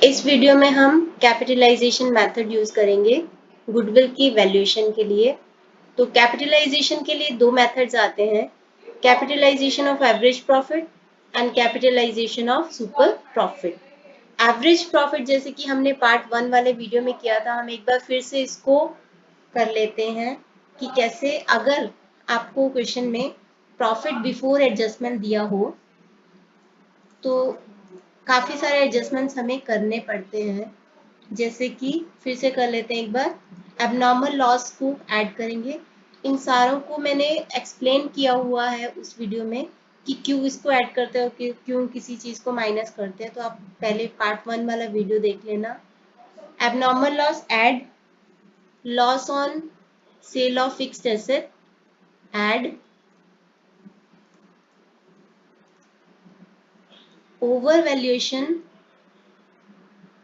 इस वीडियो में हम कैपिटलाइजेशन मेथड यूज करेंगे गुडविल की वैल्यूएशन के लिए। तो कैपिटलाइजेशन के लिए दो मेथड्स आते हैं, capitalisation of average profit and capitalisation of super profit. Average profit जैसे कि हमने पार्ट 1 वाले वीडियो में किया था, हम एक बार फिर से इसको कर लेते हैं कि कैसे अगर आपको क्वेश्चन में प्रॉफिट बिफोर एडजस्टमेंट दिया हो तो काफ़ी सारे एडजस्टमेंट्स हमें करने पड़ते हैं। जैसे कि फिर से कर लेते हैं एक बार, एबनॉर्मल लॉस को ऐड करेंगे। इन सारों को मैंने एक्सप्लेन किया हुआ है उस वीडियो में कि क्यों इसको ऐड करते हो, कि क्यों किसी चीज़ को माइनस करते हैं। तो आप पहले पार्ट 1 वाला वीडियो देख लेना। Abnormal loss add loss on sale of fixed asset add over valuation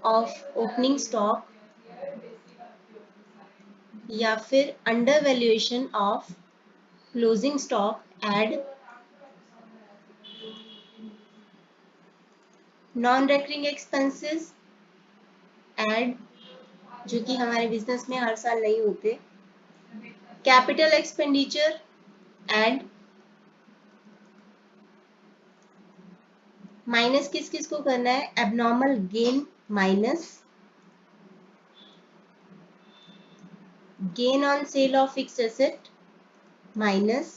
of opening stock या फिर under valuation of closing stock add non recurring expenses add, जो कि हमारे बिजनेस में हर साल नहीं होते। कैपिटल एक्सपेंडिचर ऐड, माइनस किस किस को करना है, abnormal gain minus gain on sale of fixed asset minus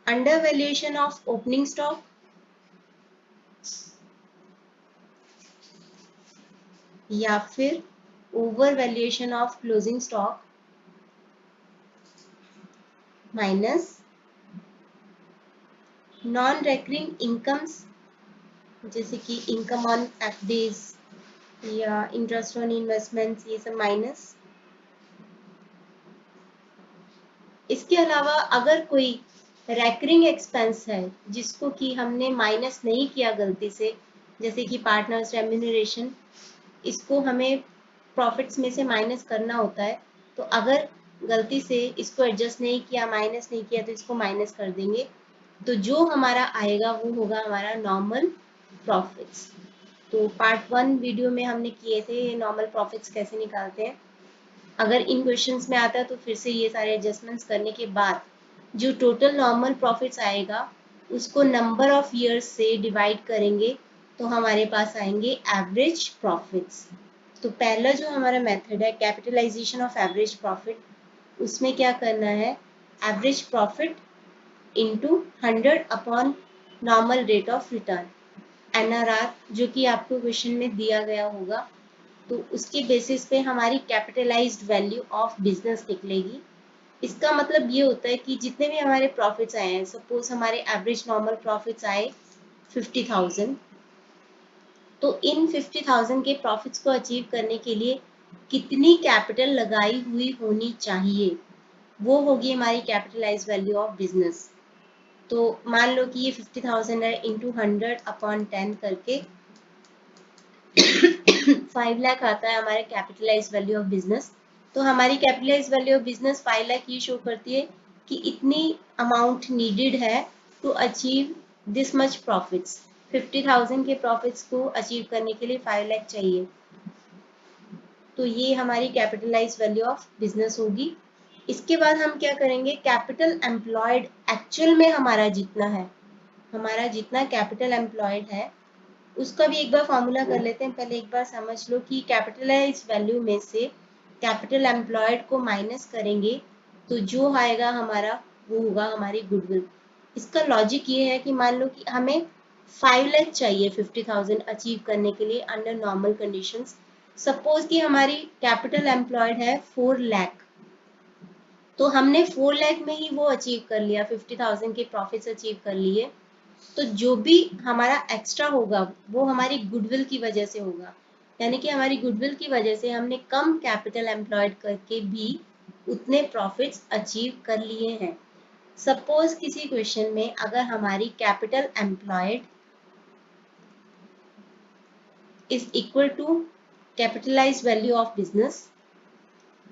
under valuation of opening stock या फिर over valuation of closing stock minus non recurring incomes जैसे कि इनकम ऑन एफडीज या इंटरेस्ट ऑन इन्वेस्टमेंट्स, ये सब माइनस। इसके अलावा अगर कोई रेकरिंग एक्सपेंस है जिसको कि हमने माइनस नहीं किया गलती से, जैसे कि पार्टनर्स रेम्यूनरेशन, इसको हमें प्रॉफिट्स में से माइनस करना होता है। तो अगर गलती से इसको एडजस्ट नहीं किया, माइनस नहीं किया, तो इसको माइनस कर देंगे। तो जो हमारा आएगा वो होगा हमारा नॉर्मल प्रॉफिट्स। तो पार्ट 1 वीडियो में हमने किए थे ये नॉर्मल प्रॉफिट्स कैसे निकालते हैं। अगर इन क्वेश्चंस में आता है तो फिर से ये सारे एडजस्टमेंट्स करने के बाद जो टोटल नॉर्मल प्रॉफिट्स आएगा उसको नंबर ऑफ ईयर्स से डिवाइड करेंगे तो हमारे पास आएंगे एवरेज प्रॉफिट्स। तो पहला जो हमारा मेथड है कैपिटलाइजेशन ऑफ एवरेज प्रॉफिट, उसमें क्या करना है, average profit into 100 upon normal rate of return NRR, जो कि आपको क्वेश्चन में दिया गया होगा। तो उसके बेसिस पे हमारी कैपिटलाइज्ड वैल्यू ऑफ बिजनेस निकलेगी। इसका मतलब ये होता है कि जितने भी हमारे प्रॉफिट्स आए हैं, सपोज हमारे एवरेज नॉर्मल प्रॉफिट्स आए 50,000, तो इन 50,000 के प्रॉफिट्स को अचीव करने के लिए कितनी कैपिटल लगाई हुई होनी चाहिए, वो होगी हमारी कैपिटलाइज्ड वैल्यू ऑफ बिजनेस। तो मान लो कि ये 50,000 है, इंटू 100 अपॉन 10 करके 5 लाख आता है हमारे कैपिटलाइज वैल्यू ऑफ बिजनेस। तो हमारी capitalise value of business 5 lakh ये शो करती है कि इतनी अमाउंट नीडेड है to achieve this much profits. 50,000 के प्रॉफिट्स को अचीव करने के लिए 5 लाख चाहिए। तो ये हमारी कैपिटलाइज वैल्यू ऑफ बिजनेस होगी। इसके बाद हम क्या करेंगे, कैपिटल एम्प्लॉयड एक्चुअल में हमारा जितना है, हमारा जितना कैपिटल एम्प्लॉयड है उसका भी एक बार फॉर्मूला कर लेते हैं। पहले एक बार समझ लो कि कैपिटलाइज वैल्यू में से कैपिटल एम्प्लॉयड को माइनस करेंगे तो जो आएगा हमारा वो होगा हमारी गुडविल। इसका लॉजिक ये है कि मान लो कि हमें 5 लाख चाहिए 50,000 अचीव करने के लिए अंडर नॉर्मल कंडीशंस। सपोज कि हमारी कैपिटल एम्प्लॉयड है 4 लाख, तो हमने 4 लाख में ही वो अचीव कर लिया, 50,000 के प्रॉफिट्स अचीव कर लिए। तो जो भी हमारा एक्स्ट्रा होगा वो हमारी गुडविल की वजह से होगा, यानी कि हमारी गुडविल की वजह से हमने कम कैपिटल एम्प्लॉयड करके भी उतने प्रॉफिट्स अचीव कर लिए हैं। सपोज किसी क्वेश्चन में अगर हमारी capital employed is equal to capitalise value of business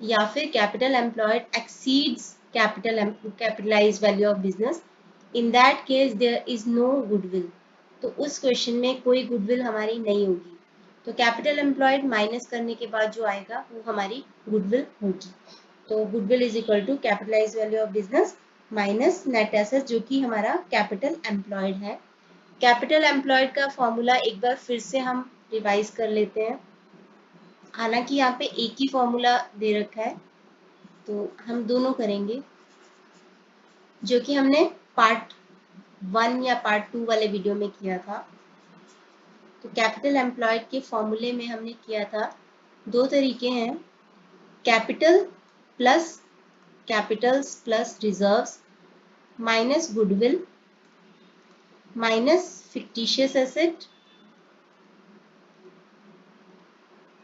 या फिर capital employed exceeds capitalise value of business, in that case there is no goodwill, तो उस क्वेश्चन में कोई गुडविल हमारी नहीं होगी। तो कैपिटल एम्प्लॉयड माइनस करने के बाद जो आएगा वो हमारी गुडविल होगी। तो goodwill is equal to capitalise value of business minus net asset, जो कि हमारा कैपिटल एम्प्लॉयड है। कैपिटल एम्प्लॉयड का फॉर्मूला एक बार फिर से हम रिवाइज कर लेते हैं। हालांकि यहाँ पे एक ही फॉर्मूला दे रखा है, तो हम दोनों करेंगे, जो कि हमने पार्ट 1 या पार्ट 2 वाले वीडियो में किया था। तो कैपिटल एम्प्लॉयड के फॉर्मूले में हमने किया था, दो तरीके हैं, capital plus Capitals plus reserves minus goodwill minus fictitious asset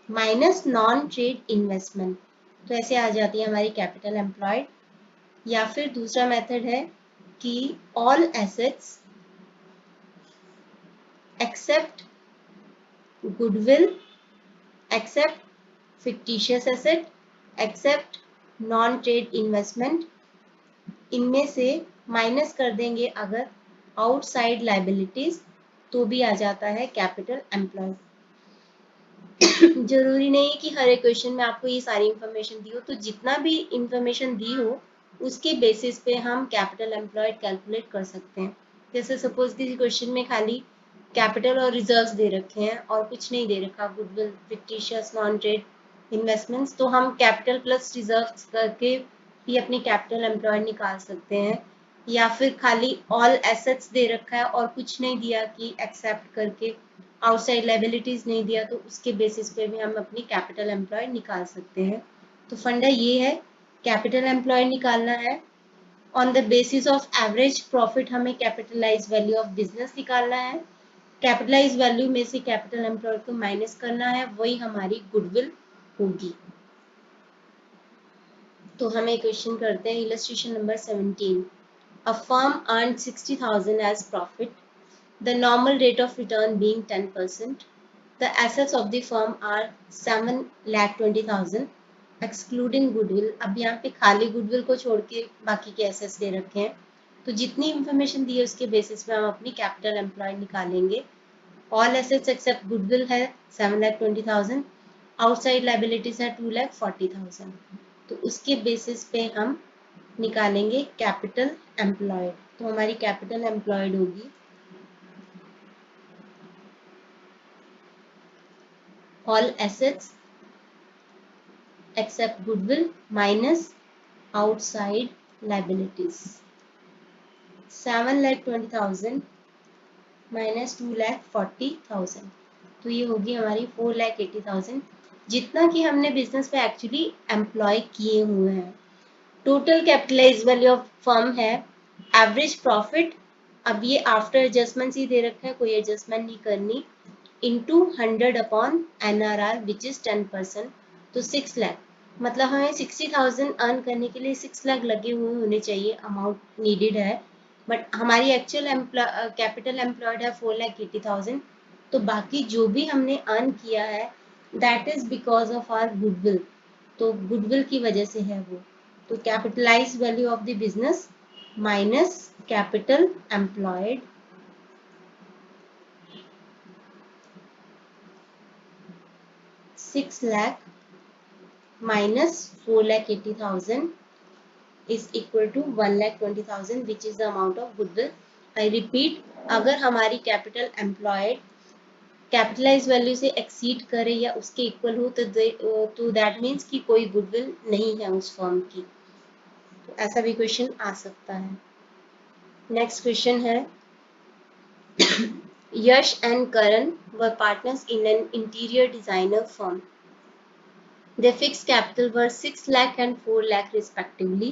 minus non trade investment. तो ऐसे आ जाती है हमारी कैपिटल एम्प्लॉयड। या फिर दूसरा मेथड है कि all assets except goodwill except fictitious asset except non trade investment, इनमें से माइनस कर देंगे अगर आउटसाइड लाइबिलिटीज, तो भी आ जाता है कैपिटल एम्प्लॉयड। जरूरी नहीं है कि हर एक क्वेश्चन में आपको ये सारी इंफॉर्मेशन दी हो, तो जितना भी इंफॉर्मेशन दी हो उसके बेसिस पे हम कैपिटल एम्प्लॉयड कैलकुलेट कर सकते हैं। जैसे सपोज किसी क्वेश्चन में खाली कैपिटल और रिजर्व्स दे रखे हैं और कुछ नहीं दे रखा, goodwill fictitious non trade investments, तो हम कैपिटल प्लस रिजर्व्स करके भी अपनी कैपिटल एम्प्लॉयड निकाल सकते हैं। या फिर खाली ऑल एसेट्स दे रखा है और कुछ नहीं दिया कि एक्सेप्ट करके आउटसाइड लाइबिलिटीज नहीं दिया, तो उसके बेसिस पे भी हम अपनी कैपिटल एम्प्लॉयड निकाल सकते हैं। तो फंडा ये है, कैपिटल एम्प्लॉयड निकालना है, on the basis of average profit हमें कैपिटलाइज वैल्यू ऑफ बिजनेस निकालना है, कैपिटलाइज वैल्यू में से कैपिटल एम्प्लॉयड को माइनस करना है, वही हमारी गुडविल होगी। तो हम एक क्वेश्चन करते हैं, illustration number 17। A firm earned 60,000 as profit, the normal rate of return being 10%. The assets of the firm are 7,20,000 excluding goodwill. अब यहाँ पे खाली गुडविल को छोड़ के बाकी के एसेट्स दे रखे हैं, तो जितनी इंफॉर्मेशन दी है उसके बेसिस पे हम अपनी कैपिटल एम्प्लॉयड निकालेंगे। ऑल एसेट्स एक्सेप्ट गुडविल है 7,20,000, आउटसाइड लाइबिलिटीज है 2,40,000, तो उसके बेसिस पे हम निकालेंगे कैपिटल एम्प्लॉयड। तो हमारी कैपिटल एम्प्लॉयड होगी all assets except goodwill minus outside liabilities, 7,20,000 minus 2,40,000, तो ये होगी हमारी 4,80,000, जितना कि हमने बिजनेस पे एक्चुअली एम्प्लॉय किए हुए हैं। Total capitalise value of firm है, एवरेज प्रॉफिट, अब ये आफ्टर एडजस्टमेंट ही दे रखा है, कोई एडजस्टमेंट नहीं करनी, into 100 upon NRR which is 10%, तो 6 लाख, मतलब हमें 60,000 अर्न करने के लिए 6 लाख लगे हुए होने चाहिए, अमाउंट नीडेड है, बट हमारी एक्चुअल कैपिटल एम्प्लॉयड है 4,80,000, तो बाकी जो भी हमने अर्न किया है that is because of our goodwill, तो गुडविल की वजह से है वो। तो capitalise value of the business minus capital employed, 6 lakh minus 4,80,000 is equal to 1,20,000 which is the amount of goodwill. I repeat, अगर हमारी कैपिटल एम्प्लॉयड कैपिटलाइज वैल्यू से एक्सीड करे या उसके इक्वल हो तो दैट मीन्स कि कोई गुडविल नहीं है उस फर्म की, तो ऐसा भी क्वेश्चन आ सकता है। नेक्स्ट क्वेश्चन है, Yash and Karan were partners in an interior designer firm. Their fixed capital were 6 lakh and 4 lakh respectively.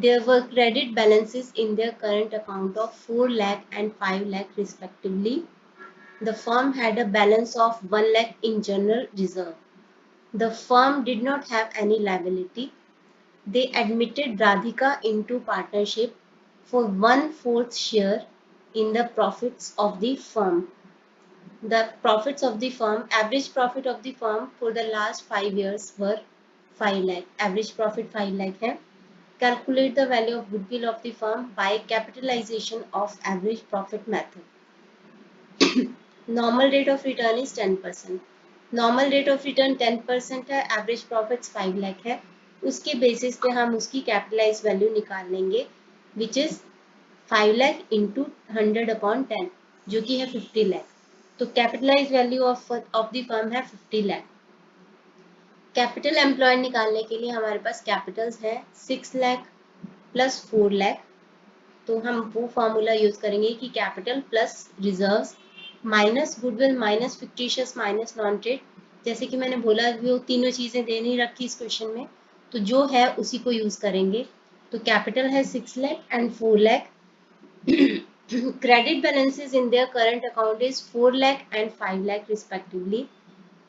There were credit balances in their current account of 4 lakh and 5 lakh respectively. The firm had a balance of 1 lakh in general reserve. The firm did not have any liability. They admitted Radhika into partnership for 1/4 share in the profits of the firm. The profits of the firm, average profit of the firm for the last 5 years were 5 lakh. Average profit 5 lakh है. Calculate the value of goodwill of the firm by capitalization of average profit method. Normal rate of return is 10%। Normal rate of return 10% है, average profits 5 lakh है, उसके basis पे हम उसकी capitalise value निकाल लेंगे which is 5 lakh into 100/10 जो कि है 50 लाख। तो capitalise value of the firm है 50 लाख। कैपिटल एम्प्लॉयड निकालने के लिए हमारे पास कैपिटल्स है 6 लाख प्लस 4 लाख। तो हम वो फॉर्मूला यूज करेंगे कि capital plus reserves minus goodwill minus fictitious minus non trade. जैसे कि मैंने बोला वो तीनों चीजें दे नहीं रखी इस क्वेश्चन में, तो जो है उसी को यूज करेंगे। तो कैपिटल है 6 lakh and 4 lakh. Credit balances in their current account is 4 lakh and 5 lakh respectively.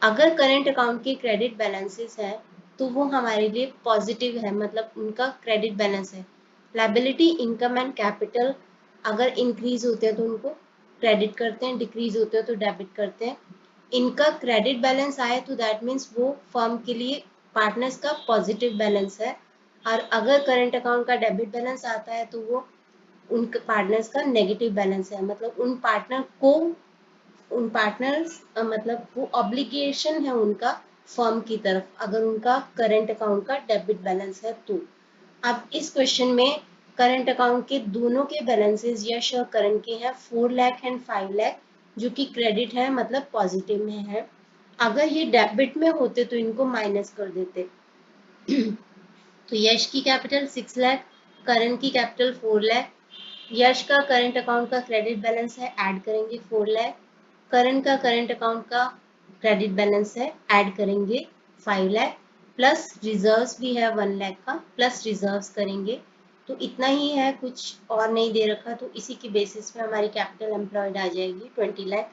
अगर करंट अकाउंट के क्रेडिट बैलेंसेस है तो वो हमारे लिए पॉजिटिव है, मतलब उनका क्रेडिट बैलेंस है। लायबिलिटी इनकम एंड कैपिटल अगर इंक्रीज होते हैं तो उनको क्रेडिट करते हैं, डिक्रीज होते हैं तो डेबिट करते हैं। इनका क्रेडिट बैलेंस आए तो दैट मीन्स वो फर्म के लिए पार्टनर्स का पॉजिटिव बैलेंस है, और अगर करंट अकाउंट का डेबिट बैलेंस आता है तो वो उन पार्टनर्स का नेगेटिव बैलेंस है, मतलब उन पार्टनर्स मतलब वो ऑब्लिगेशन है उनका फर्म की तरफ अगर उनका करंट अकाउंट का डेबिट बैलेंस है तो। अब इस क्वेश्चन में करंट अकाउंट के दोनों के बैलेंसेस यश और करण के हैं 4 लाख एंड 5 लाख जो कि क्रेडिट है मतलब पॉजिटिव में है। अगर ये डेबिट में होते तो इनको माइनस कर देते। तो यश की कैपिटल 6 लाख, करण की कैपिटल 4 लाख। यश का करंट अकाउंट का क्रेडिट बैलेंस है, ऐड करेंगे 4 लाख। करण का करंट अकाउंट का क्रेडिट बैलेंस है, ऐड करेंगे 5 लाख, प्लस रिजर्व्स भी है 1 लाख का, प्लस रिजर्व्स करेंगे। तो इतना ही है, कुछ और नहीं दे रखा, तो इसी की बेसिस पे हमारी कैपिटल एम्प्लॉयड आ जाएगी 20 लाख।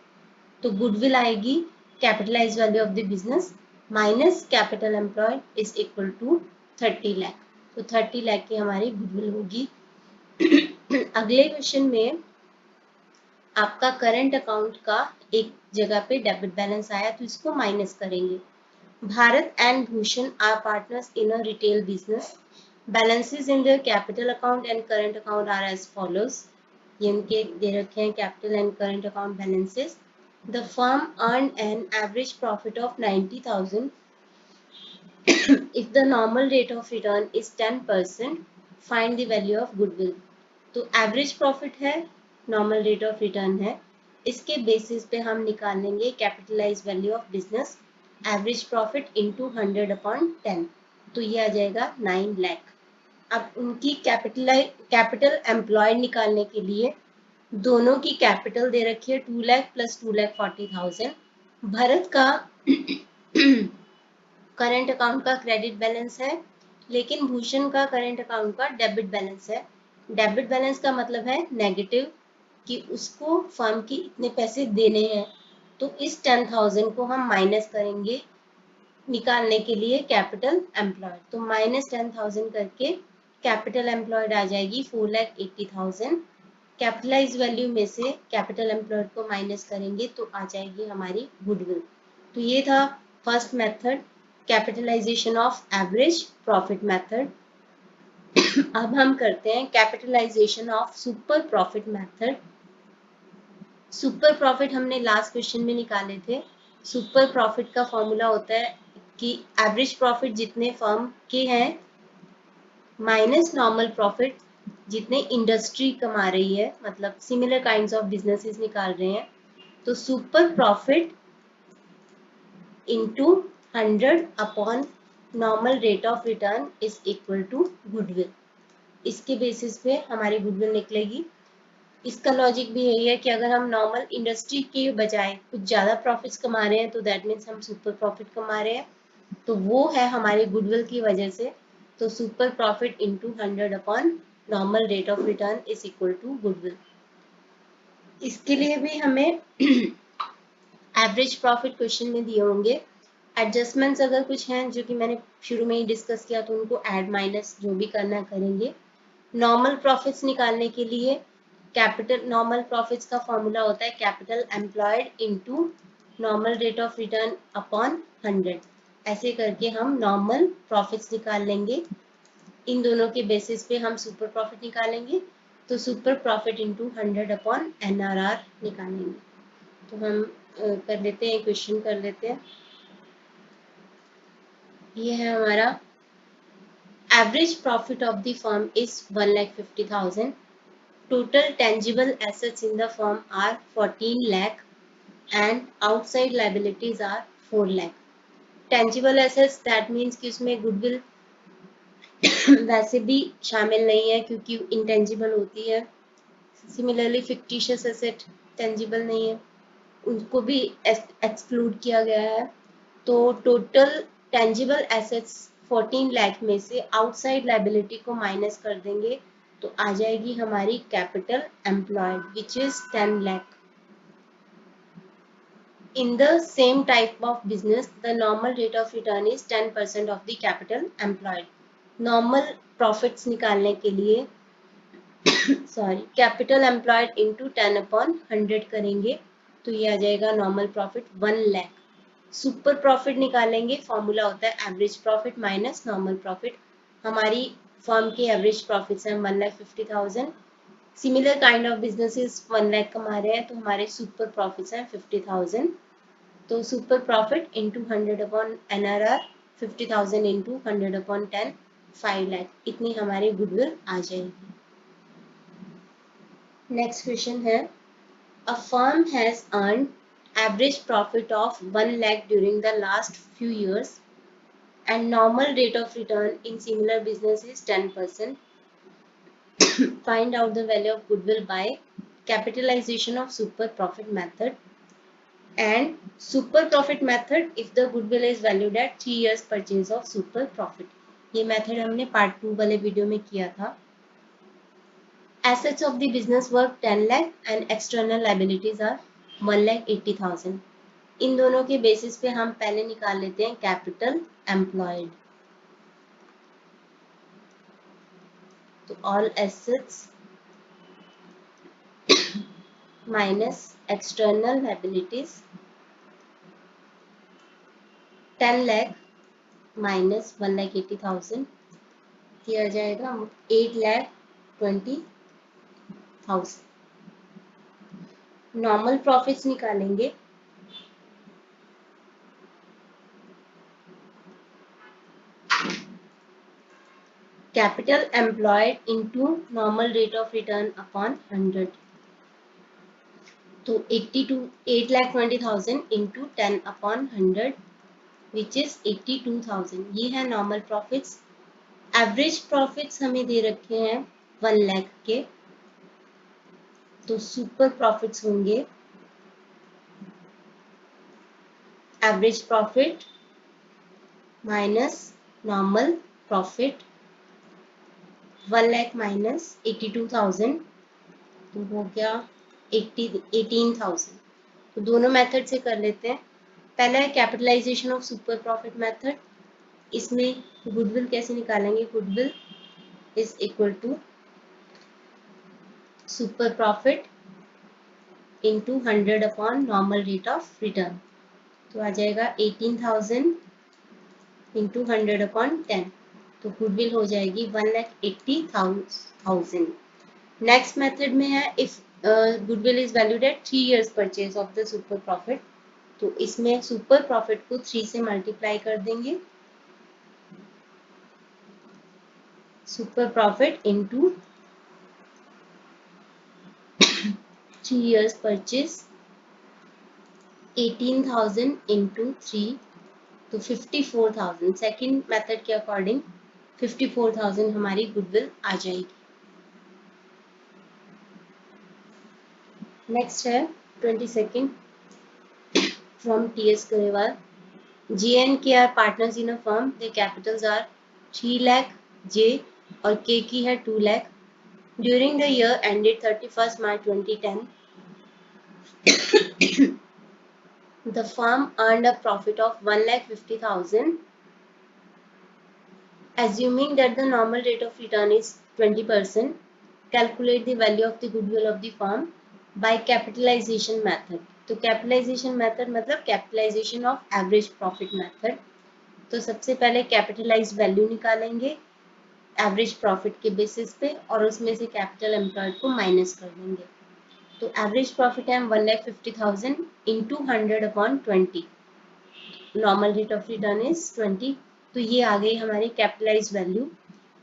तो गुडविल आएगी capitalise value of the business minus capital employed is equal to 30 lakh. तो 30 लाख की हमारी गुडविल होगी। अगले क्वेश्चन में आपका करंट अकाउंट का एक जगह पे डेबिट बैलेंस आया तो इसको माइनस करेंगे। Bharat and Bhushan are partners in a retail business. Balances in their capital account and current account are as follows. ये इनके दे रखे हैं capital and current account balances. The firm earned an average profit of 90,000 if the normal rate of return is 10%, find the value of goodwill। तो average profit है, normal rate of return है, इसके basis पे हम निकाल लेंगे capitalise value of business average profit into 100/10। तो ये आ जाएगा 9 लाख। अब उनकी कैपिटल एम्प्लॉयड निकालने के लिए दोनों की कैपिटल दे रखी है 2 लाख प्लस 2,40,000। भरत का करंट अकाउंट का क्रेडिट बैलेंस है, लेकिन भूषण का करंट अकाउंट का डेबिट बैलेंस है। डेबिट बैलेंस का मतलब है नेगेटिव, कि उसको फर्म की इतने पैसे देने हैं। तो इस 10,000 को हम माइनस करेंगे निकालने के लिए कैपिटल एम्प्लॉयड। तो माइनस 10,000 करके कैपिटल एम्प्लॉयड आ जाएगी 4,80,000। कैपिटलाइज वैल्यू में से कैपिटल एम्प्लॉयड को माइनस करेंगे तो आ जाएगी हमारी गुडविल। तो ये था first method, capitalisation of average profit method. अब हम करते हैं capitalisation of super profit method. Super profit हमने लास्ट क्वेश्चन में निकाले थे। सुपर प्रॉफिट का फॉर्मूला होता है कि एवरेज प्रॉफिट जितने फर्म के हैं माइनस नॉर्मल प्रॉफिट जितने इंडस्ट्री कमा रही है, मतलब सिमिलर काइंड्स ऑफ बिजनेसेस निकाल रहे हैं। तो super profit into 100 normal rate of return is equal to goodwill. इसके बेसिस पे हमारी गुडविल निकलेगी। इसका लॉजिक भी यही है कि अगर हम नॉर्मल इंडस्ट्री के बजाय कुछ ज़्यादा प्रॉफिट्स कमा रहे हैं तो दैट मीन्स हम सुपर प्रॉफिट कमा रहे हैं, तो वो है हमारे गुडविल की वजह से। तो super profit into 100 normal rate of return is equal to goodwill. इसके लिए भी हमें एवरेज प्रॉफिट क्वेश्चन में दिए होंगे। एडजस्टमेंट्स अगर कुछ हैं जो कि मैंने शुरू में ही डिस्कस किया तो उनको ऐड माइनस जो भी करना करेंगे। नॉर्मल प्रॉफिट्स निकालने के लिए कैपिटल नॉर्मल प्रॉफिट्स का फॉर्मूला होता है capital employed into normal rate of return upon 100। ऐसे करके हम नॉर्मल प्रॉफिट्स निकाल लेंगे। इन दोनों के बेसिस पे हम सुपर प्रॉफिट निकालेंगे। तो सुपर प्रॉफिट इंटू 100/NRR निकालेंगे। तो हम कर लेते हैं, क्वेश्चन कर लेते हैं। ये है हमारा average profit of the firm is 1,50,000। Total tangible assets in the firm are 14 lakh and outside liabilities are 4 lakh। Tangible assets that means कि उसमें गुडविल वैसे भी शामिल नहीं है क्योंकि इंटेंजिबल होती है। सिमिलरली फिक्टिशियस एसेट टेंजिबल नहीं है, उनको भी एक्सक्लूड किया गया है। तो टोटल टेंजिबल एसेट्स 14 लाख में से आउटसाइड लाइबिलिटी को माइनस कर देंगे तो आ जाएगी हमारी capital employed which is 10 lakh। In the same type of business, the normal rate of return is 10% of the capital employed। Normal profits निकालने के लिए सॉरी कैपिटल एम्प्लॉयड इंटू 10/100 करेंगे तो ये आ जाएगा normal profit 1 lakh। Super profit निकालेंगे, formula होता है average profit minus normal profit. हमारी फर्म के एवरेज प्रॉफिट्स हैं 1,50,000। Similar kind of businesses 1 lakh कमा रहे हैं तो हमारे सुपर प्रॉफिट्स हैं 50,000। तो super profit into 100/NRR 50,000 into 100/10 5 lakh इतनी हमारी गुडविल आ जाएगी। नेक्स्ट क्वेश्चन है A firm has earned average profit of 1 lakh during the last few years and normal rate of return in similar business is 10%. Find out the value of goodwill by capitalization of super profit method and super profit method if the goodwill is valued at 3 years purchase of super profit। ये method हमने part 2 वाले video में किया था। Assets of the business were 10 lakh and external liabilities are 1,80,000। इन दोनों के basis पे हम पहले निकाल लेते हैं कैपिटल एम्प्लॉयड। तो all assets minus external liabilities 10 lakh minus 1,80,000 किया जाएगा 8,20,000। नॉर्मल प्रॉफिट्स निकालेंगे, capital employed into normal rate of return upon 100। तो 8,20,000 इंटू 10/100 विच इज 82,000। ये है नॉर्मल प्रॉफिट्स। एवरेज प्रॉफिट्स हमें दे रखे हैं 1 लाख के, तो सुपर प्रॉफिट्स होंगे average profit minus normal profit 1 lakh minus 82,000 तो हो गया 18,000। तो दोनों मेथड से कर लेते हैं। पहला है capitalization of super profit method. इसमें गुडविल कैसे निकालेंगे, goodwill is equal to super profit into 100 normal rate of return. तो आ जाएगा 18,000 इंटू 100/10 तो गुडविल हो जाएगी 1,80,000। नेक्स्ट मेथड में है if goodwill is valued eight 3 years purchase of the super profit. तो इसमें सुपर प्रॉफिट को 3 से मल्टीप्लाई कर देंगे, super profit into 3 years purchase 18,000 into 3 तो 54,000। सेकेंड मेथड के अकॉर्डिंग 54,000 हमारी गुडविल आ जाएगी। नेक्स्ट है 22nd from TS Grewal। J&K are partners in a firm, their capitals are 3 lakh, J और K की है 2 lakh। During the year ended 31st March 2010, the firm earned a profit of 1,50,000. Assuming that the normal rate of return is 20%, calculate the value of the goodwill of the firm by capitalization method। तो capitalization method मतलब capitalization of average profit method. तो सबसे पहले capitalize value निकालेंगे average profit के basis पे और उसमें से कैपिटल एम्प्लॉयड को माइनस कर देंगे। तो एवरेज प्रॉफिट है 1,50,000 into 100/20, normal rate of return is 20। तो ये आ गई हमारी कैपिटलाइज वैल्यू।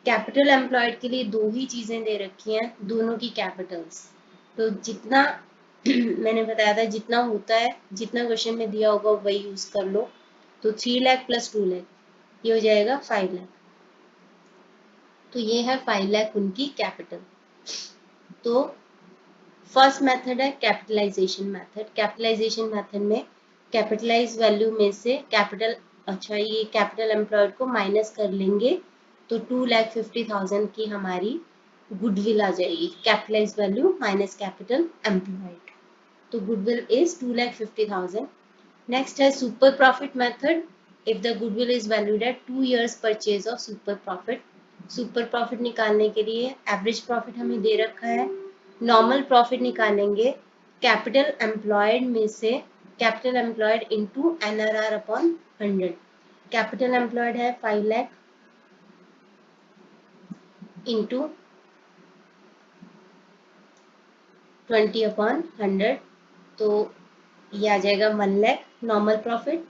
कैपिटल एम्प्लॉयड के लिए दो ही चीजें दे रखी हैं, दोनों की कैपिटल्स। तो जितना मैंने बताया था, जितना होता है, जितना क्वेश्चन में दिया होगा वही यूज कर लो। तो 3 लाख प्लस 2 लाख ये हो जाएगा 5 लाख। तो ये है 5 लाख उनकी कैपिटल। तो फर्स्ट मेथड है कैपिटलाइजेशन मेथड। कैपिटलाइजेशन मेथड में कैपिटलाइज वैल्यू में से कैपिटल, अच्छा ये कैपिटल एम्प्लॉयड को माइनस कर लेंगे तो 2,50,000 की हमारी गुडविल आ जाएगी। Capitalize value minus capital employed, तो गुडविल इज 2,50,000। नेक्स्ट है super profit method. If the goodwill is valued at 2 years purchase of super profit. Super profit निकालने के लिए एवरेज प्रॉफिट हमें दे रखा है, नॉर्मल प्रॉफिट निकालेंगे कैपिटल एम्प्लॉयड में से, capital employed into NRR upon 100। Capital employed है 5 लाख इंटू 20/100, तो ये आ जाएगा 1 lakh. Normal profit,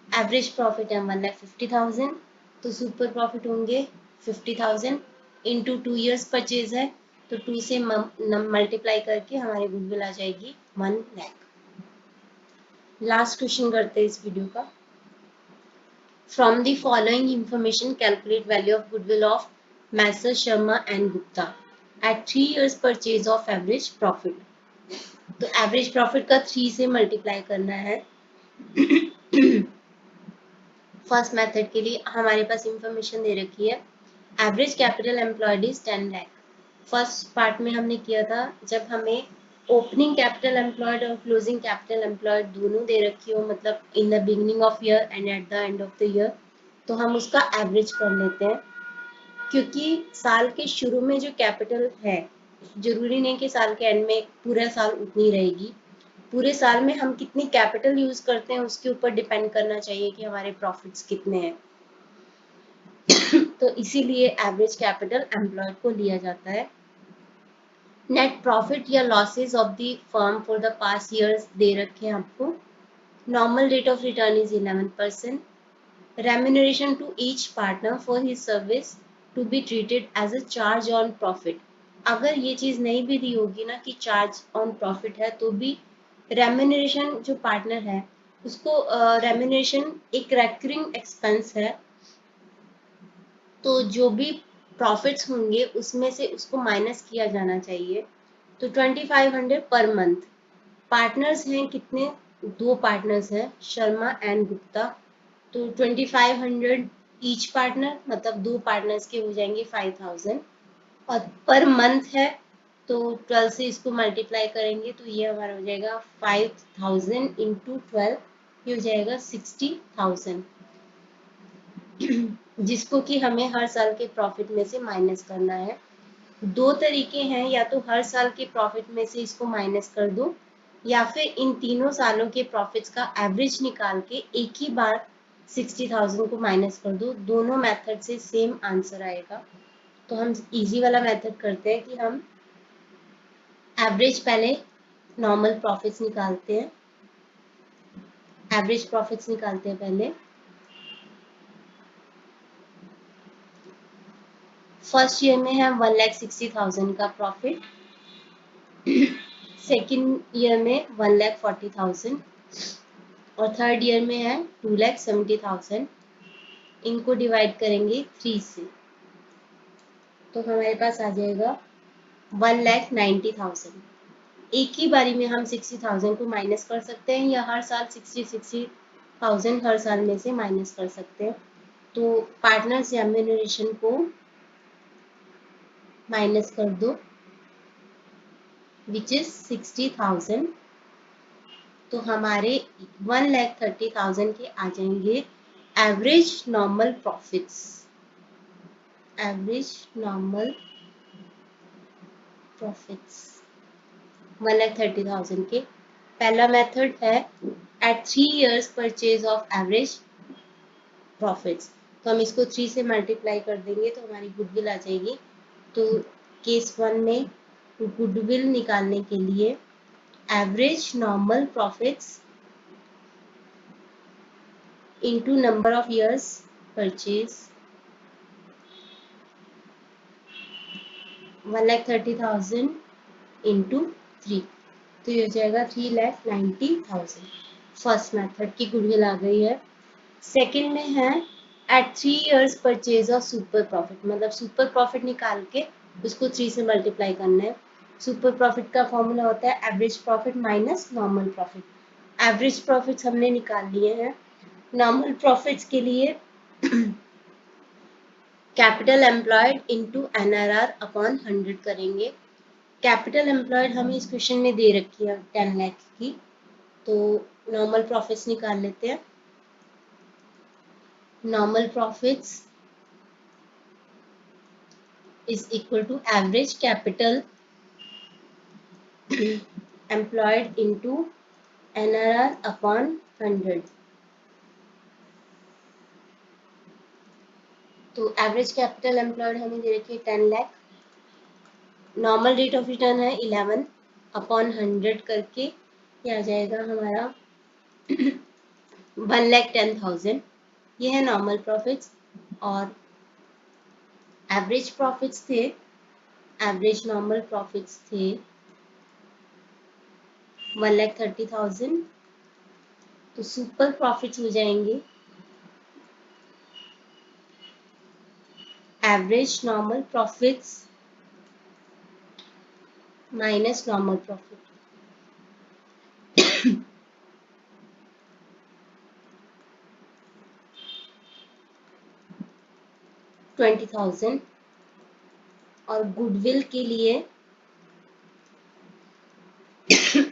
average profit है 1,50,000, तो सुपर प्रॉफिट होंगे 50,000 इंटू 2 years परचेज है, तो 2 से मल्टीप्लाई करके हमारी गुडविल आ जाएगी 1 लाख। लास्ट क्वेश्चन करते हैं इस वीडियो का। From the following information calculate value of goodwill of messrs Sharma and Gupta at 3 years purchase of average profit. तो एवरेज प्रॉफिट का 3 से मल्टीप्लाई करना है। फर्स्ट मेथड के लिए हमारे पास इंफॉर्मेशन दे रखी है, average capital employed is 10 lakh. First part में हमने किया था जब हमें ओपनिंग कैपिटल एम्प्लॉयड और क्लोजिंग कैपिटल एम्प्लॉयड दोनों दे रखी हो, मतलब in the beginning of year and at the end of the year, तो हम उसका एवरेज कर लेते हैं। क्योंकि साल के शुरू में जो कैपिटल है, जरूरी नहीं कि साल के एंड में पूरा साल उतनी रहेगी। पूरे साल में हम कितनी कैपिटल यूज करते हैं उसके ऊपर डिपेंड करना चाहिए कि हमारे प्रॉफिट्स कितने हैं। तो इसीलिए एवरेज कैपिटल एम्प्लॉयड को लिया जाता है। नेट प्रॉफिट या losses of the firm for the past years दे रखे हैं आपको। Normal rate of return is 11%। Remuneration to each partner for his service to be treated as a charge on profit. अगर ये चीज नहीं भी दी होगी ना कि चार्ज ऑन प्रॉफिट है, तो भी रेम्यूनरेशन जो पार्टनर है उसको, रेम्यूनरेशन एक रेकरिंग एक्सपेंस है, तो जो भी प्रॉफिट्स होंगे उसमें से उसको माइनस किया जाना चाहिए। तो 2,500 पर मंथ। पार्टनर्स हैं कितने, 2 पार्टनर्स हैं शर्मा एंड गुप्ता, तो 2,500 ईच पार्टनर, मतलब 2 पार्टनर्स के हो जाएंगे 5,000। और पर मंथ है तो 12 से इसको मल्टीप्लाई करेंगे तो ये हमारा हो जाएगा 5,000 इंटू 12, ये हो जाएगा 60,000, जिसको कि हमें हर साल के प्रॉफिट में से माइनस करना है। 2 तरीके हैं, या तो हर साल के प्रॉफिट में से इसको माइनस कर दो, या फिर इन तीनों सालों के प्रॉफिट्स का एवरेज निकाल के एक ही बार 60,000 को माइनस कर दो। दोनों मेथड से सेम आंसर आएगा। तो हम इजी वाला मेथड करते हैं कि हम एवरेज पहले नॉर्मल प्रॉफिट्स निकालते हैं, एवरेज प्रॉफिट्स निकालते हैं पहले। फर्स्ट ईयर में है 1,60,000 का प्रॉफिट, सेकेंड ईयर में 1,40,000 और थर्ड ईयर में है 2,70,000। इनको डिवाइड करेंगे 3 से, तो हमारे पास आ जाएगा 1,90,000। एक ही बारी में हम 60,000 को माइनस कर सकते हैं, या हर साल 60,000 हर साल में से माइनस कर सकते हैं। तो पार्टनर्स रेम्यूनरेशन को माइनस कर दो, विच इज 60,000, तो हमारे 1,30,000 के आ जाएंगे average normal profits. Average normal profits 1,30,000 के। पहला मेथड है at 3 years purchase of average profits, तो हम इसको 3 से मल्टीप्लाई कर देंगे तो हमारी गुडविल आ जाएगी। तो केस 1 में गुडविल निकालने के लिए average normal profits into number of years purchase 1,30,000 into 3, तो ये हो जाएगा 3,90,000। फर्स्ट मेथड की गुडविल आ गई है। सेकंड में है at 3 years purchase of super profit, मतलब सुपर प्रॉफिट निकाल के उसको 3 से मल्टीप्लाई करना है। सुपर प्रॉफिट का फॉर्मूला होता है average profit minus normal profit. Average profits हमने निकाल लिए हैं। नॉर्मल प्रॉफिट्स के लिए capital employed into NRR upon 100 करेंगे। कैपिटल एम्प्लॉयड हमें इस क्वेश्चन में दे रखी है 10 लाख की, तो नॉर्मल प्रॉफिट्स निकाल लेते हैं। Normal profits is equal to average capital employed into NRR upon 100। तो एवरेज कैपिटल एम्प्लॉयड हमें दे रखी है 10 lakh. Normal rate of return है 11 अपॉन 100 करके ये आ जाएगा हमारा 1,10,000। ये है नॉर्मल प्रॉफिट्स। और एवरेज प्रॉफिट्स थे, एवरेज नॉर्मल प्रॉफिट्स थे 1,30,000। तो सुपर प्रॉफिट्स हो जाएंगे average normal profits minus normal profit. 20,000। और गुडविल के लिए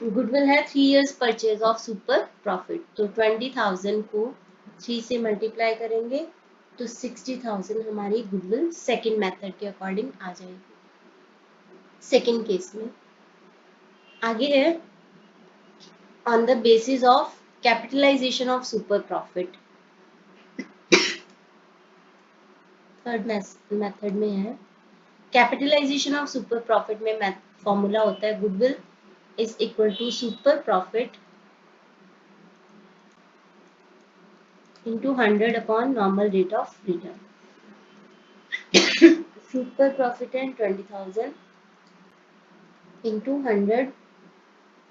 गुडविल है 3 years purchase of super profit, तो 20,000 को 3 से मल्टीप्लाई करेंगे तो 60,000 हमारी गुडविल सेकंड मेथड के अकॉर्डिंग आ जाएगी। सेकंड केस में आगे है on the basis of capitalisation of super profit. Third method में है कैपिटलाइजेशन ऑफ सुपर प्रॉफिट में फॉर्मूला होता है goodwill is equal to super profit into 100 upon normal rate of return। Super profit है 20,000 into 100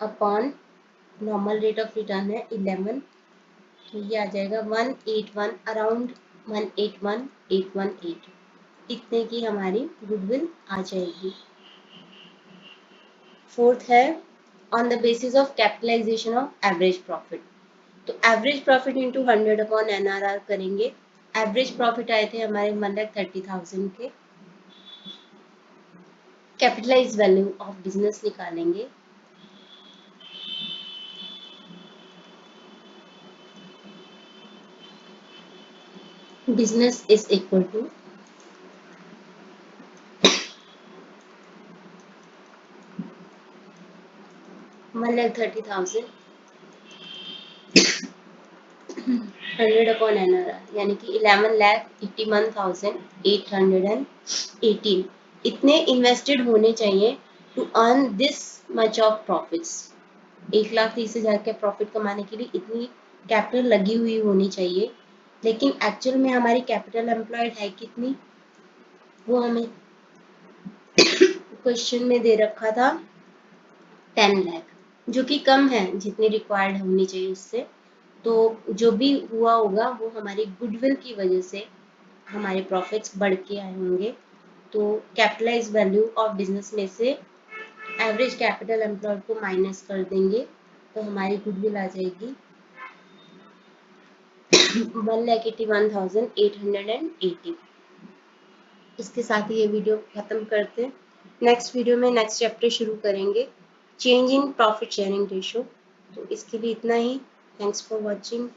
upon normal rate of return है 11, तो ये आ जाएगा 181, अराउंड 181,818। इतने की हमारी गुडविल आ जाएगी। फोर्थ है on the basis of capitalisation of average profit, तो average profit into 100 upon NRR करेंगे। एवरेज प्रॉफिट आए थे हमारे 1,30,000 के। कैपिटलाइज वैल्यू ऑफ बिजनेस निकालेंगे। Business is equal to 1,30,000 100 upon NRR यानी कि 11,81,818। इतने इन्वेस्टेड होने चाहिए to earn this much of profits. 1,30,000 के प्रॉफिट कमाने के लिए इतनी कैपिटल लगी हुई होनी चाहिए, लेकिन एक्चुअल में हमारी कैपिटल एम्प्लॉयड है कितनी, वो हमें क्वेश्चन में दे रखा था 10 लाख, जो कि कम है जितनी रिक्वायर्ड होनी चाहिए उससे। तो जो भी हुआ होगा वो हमारी गुडविल की वजह से हमारे प्रॉफिट्स बढ़ के आए होंगे। तो कैपिटलाइज वैल्यू ऑफ बिजनेस में से एवरेज कैपिटल एम्प्लॉयड को माइनस कर देंगे तो हमारी गुडविल आ जाएगी 1,81,880। इसके साथ ही ये वीडियो खत्म करते हैं। नेक्स्ट वीडियो में नेक्स्ट चैप्टर शुरू करेंगे, change in profit sharing ratio. तो इसके लिए इतना ही। Thanks for watching.